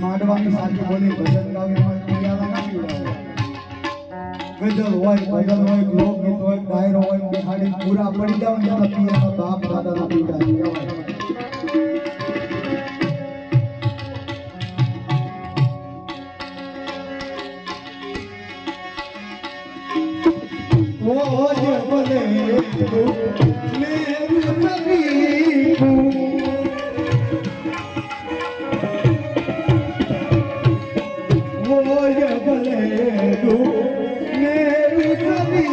માંડવાની સાથે બોલી ભજન ગાવે પિયાલા ના પીવડાવે. ગઝલ હોય ભજન હોય લોકગીત હોય ડાયરો હોય બિહાડી પૂરા પડી જાવ ને તો પિયાલા બાપ દાદા ના પીવડાવે કહેવાય. वो जे बोले मेरू नबी वो जे बोले मेरू नबी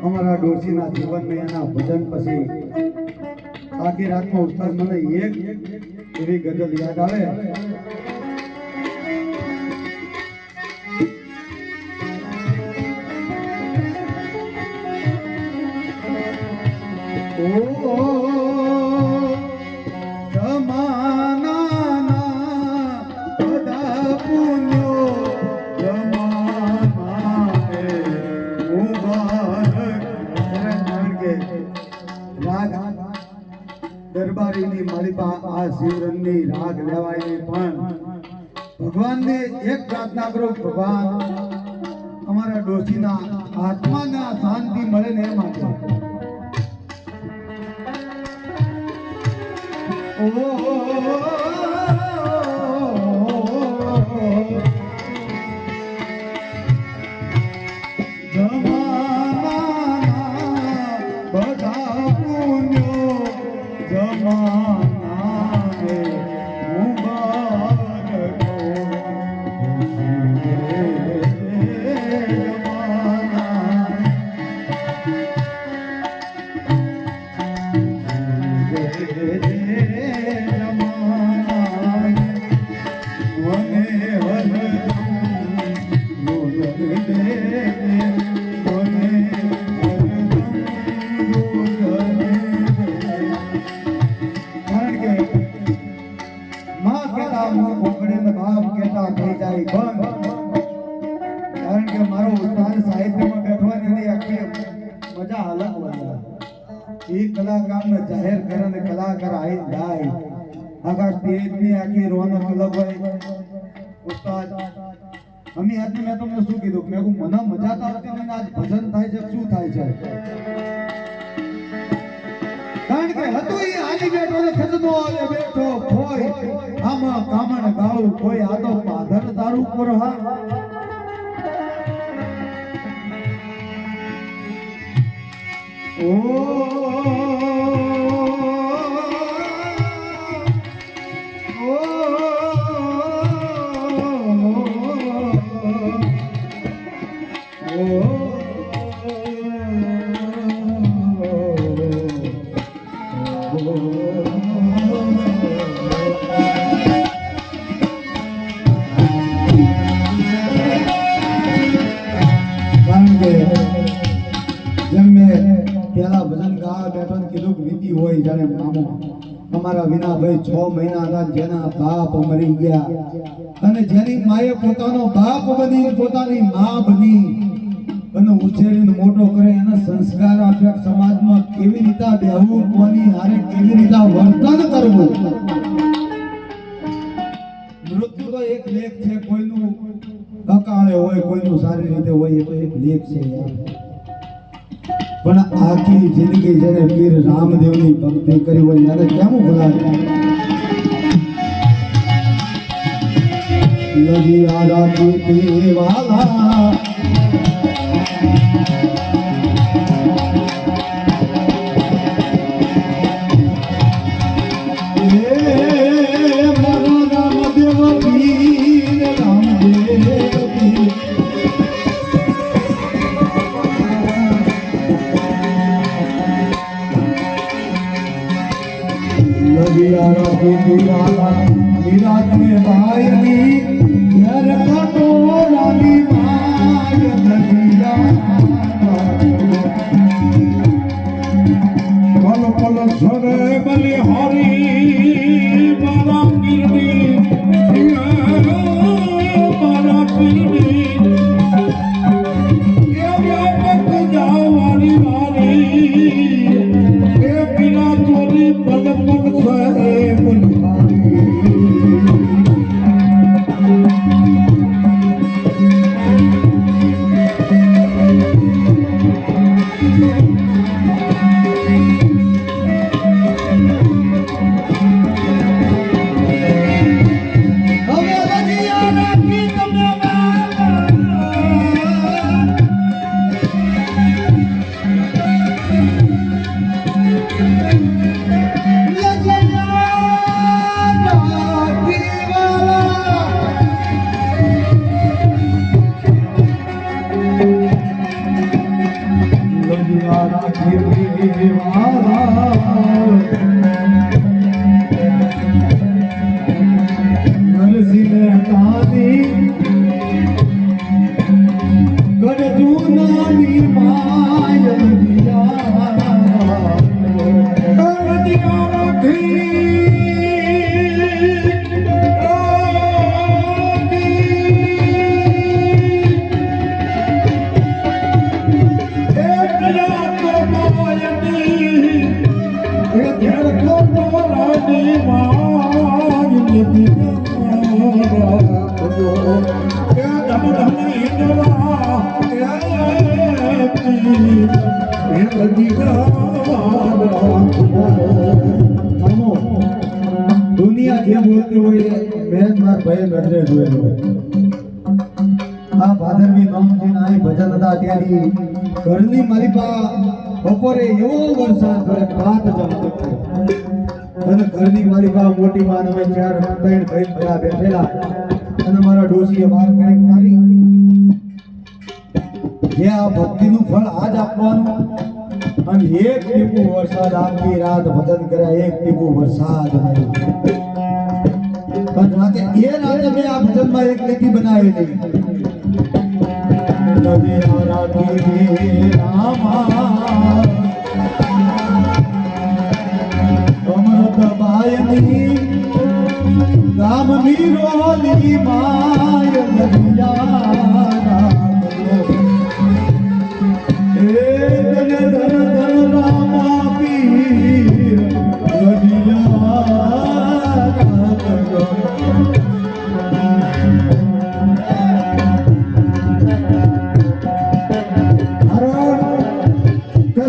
અમારા ડોશીના જીવનને એના ભજન પછી આખી રાતમાં ઉસ્તાદ મને એક એવી ગઝલ યાદ આવે. દરબારીની મારી પાસે આ શિવરંગની રાગ લેવાય પણ ભગવાનને એક પ્રાર્થના કરો, ભગવાન અમારા ડોશીના આત્માને શાંતિ મળે ને એ માટે. માં કહેતા હું ભોગડે ને બાપ કહેતા થઈ જાય બંધ. કારણ કે મારો ઉસ્તાદ સાહિત્યમાં બેઠવાની એની આખી મજા અલગ હોય. એ કલાકારને જાહેર કરે ને કલાકાર આઈ જાય આખા સ્ટેજની આખી રોનક અલગ હોય. ઉસ્તાદ અમે આજે મેં તમને શું કીધું મેં કહું મને મજા તો આવતી નહીં, આજ ભજન થાય છે શું થાય છે? કારણ કે હતું એ આલી બેઠો ને ખજનો આવે બેઠો કોઈ આમાં કામણ ગાવું કોઈ આ તો પાધર દારૂ પર હા. ઓ પેલા ભજન ગાવા બેઠો ને કીધું કે વીતી હોય જાણે મામો અમારા વિના ભાઈ 6 મહિના હતા જેના બાપ મરી ગયા અને જેની માએ પોતાનો બાપ બની પોતાની માં બની અને ઉછેરીને મોટો કરે એના સંસ્કાર આપ્યા સમાજમાં કેવી રીતે બેહવું કોની હારે કેવી રીતે વર્તન કરવું. મૃત્યુ તો એક લેખ છે, કોઈનું અકાળે હોય કોઈનું સારી રીતે હોય એ તો એક લેખ છે યાર. પણ આખી જિંદગી જેને પીર રામદેવની ભક્તિ કરી હોય એને કેમ ભૂલાય? લગી આરા પીતી વાલા વિરાટ ને ભાઈની ઘર કટોરાની માય પલ પલ સરે બલી હરી મારા પીરની મારા પીરની જાવાની મારી એ પીરા ચોરી પલ પલ સરે દુનિયા જે બોલતી હોય મેં માર ભાઈ નજરે જોયેલો. આ ભાદરવી નોમજીન આઈ ભજન હતા ત્યાંથી ઘરની માલિકા બપોરે એવો વરસાદ પડે રાત જમતો અને ઘરની માલિકા મોટી માં અમે 4-3 ભાઈ ભેગા બેઠેલા અને મારા ડોશીએ વાત કરી મારી જે આ ભક્તિનું ફળ આજ આપવાનું અને એક ટીપુ વરસાદ આખી રાત ભજન કર્યા એક ટીપુ વરસાદ નહીં. પણ રાતે એ રાતે મેં આ ભજનમાં એક લીટી બનાવેલી નદી આરાતી રામા અમૃત બાયની ગામની રોલી માય નદિયા એ ધન ધન ધન રામા પીર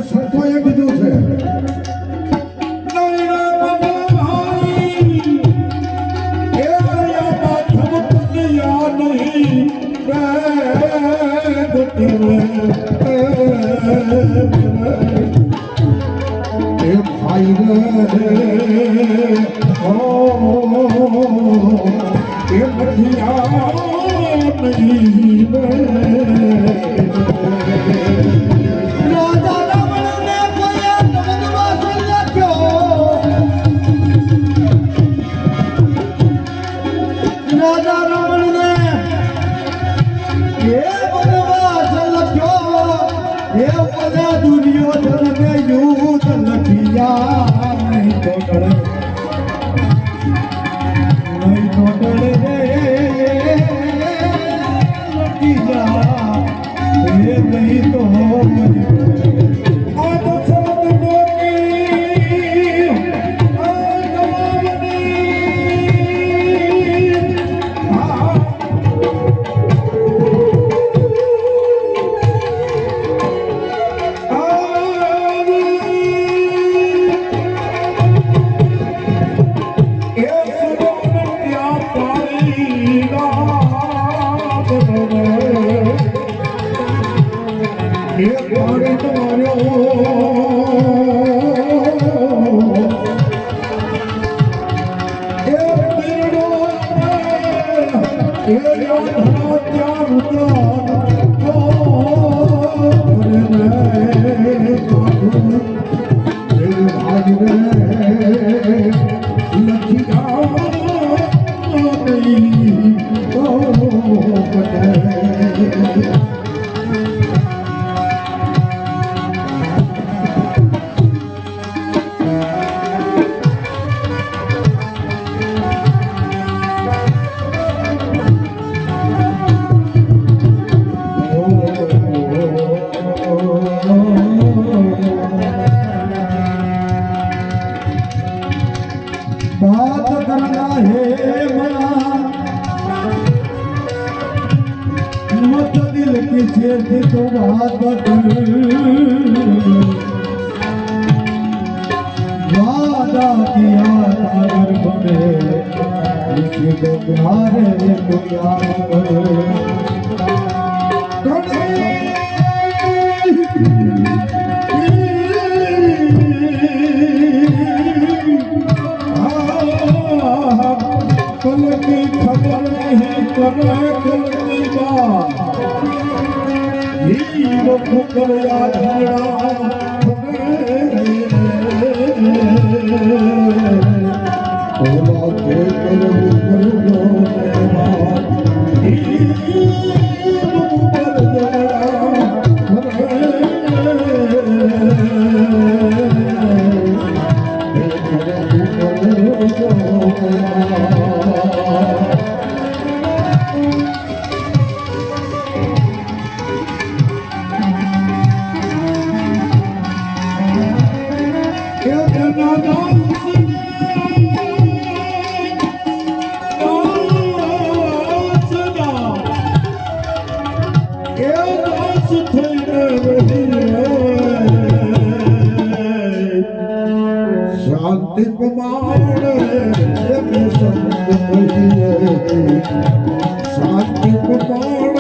સંતોએ કીધું છે ભાઈ રે ઓ એ મઠિયા નહીં રાજા રમણને કોઈ નમનમાં સંલખ્યો રાજા રમણને એ વનવાસ લખ્યો એ બધા દુર્યોધનને યુદ્ધ લખ્યા નહીં તો ટળે રે લખી જા એ નહીં તો बात करना है मना मत दिल की छेद तो बात बदल वादा किया तार बने किसी को प्यार है तो यार खबर नहीं करे कल की बात ही वो फुकर याद ओला के करू करू शांति कुमार शांति कुमार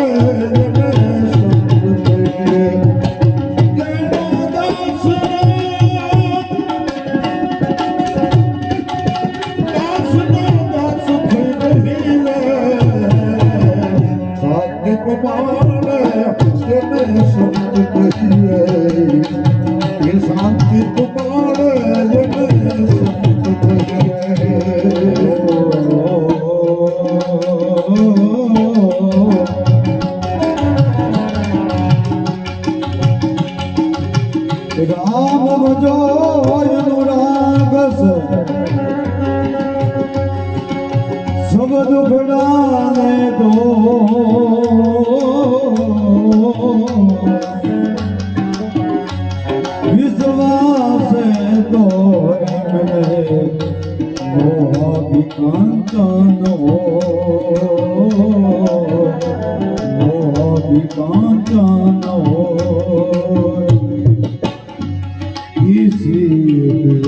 शांति कुमार Oh सब दुखड़ाने दो विश्वास तो एमने मोहाभिकांचन हो मोहाभिकांचन हो किसी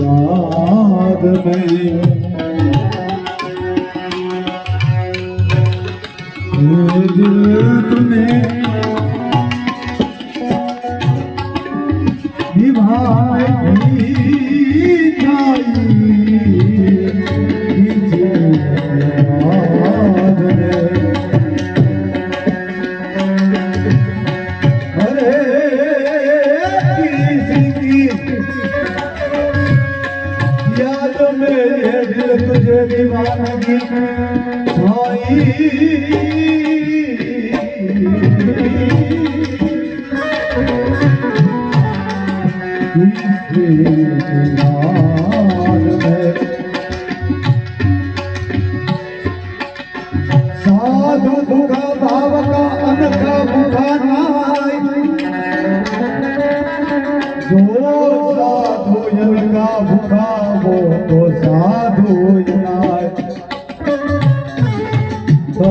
याद में तूने निभाई अरे किसी की याद में ये दिल तुझे दीवानगी छाई साधु दुखा भाव का अनखा भूखा नाय जो साधु जन का भूखा वो तो साधु नाय तो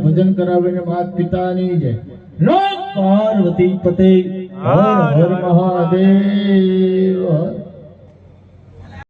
ભજન કરાવીને માત પિતાની જય નો પાર્વતી પતે હર હર મહાદેવ